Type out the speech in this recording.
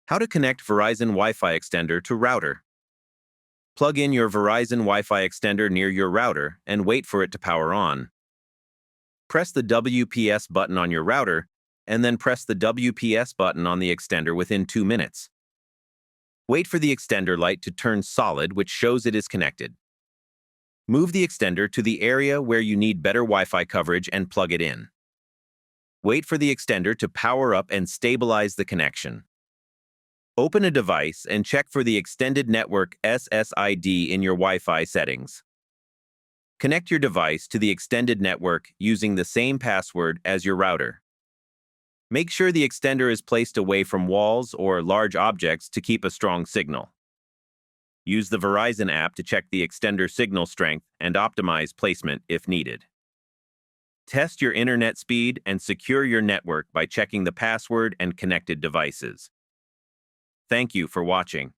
How to connect Verizon Wi-Fi extender to router. Plug in your Verizon Wi-Fi extender near your router and wait for it to power on. Press the WPS button on your router and then press the WPS button on the extender within 2 minutes. Wait for the extender light to turn solid, which shows it is connected. Move the extender to the area where you need better Wi-Fi coverage and plug it in. Wait for the extender to power up and stabilize the connection. Open a device and check for the Extended Network SSID in your Wi-Fi settings. Connect your device to the extended network using the same password as your router. Make sure the extender is placed away from walls or large objects to keep a strong signal. Use the Verizon app to check the extender signal strength and optimize placement if needed. Test your internet speed and secure your network by checking the password and connected devices. Thank you for watching.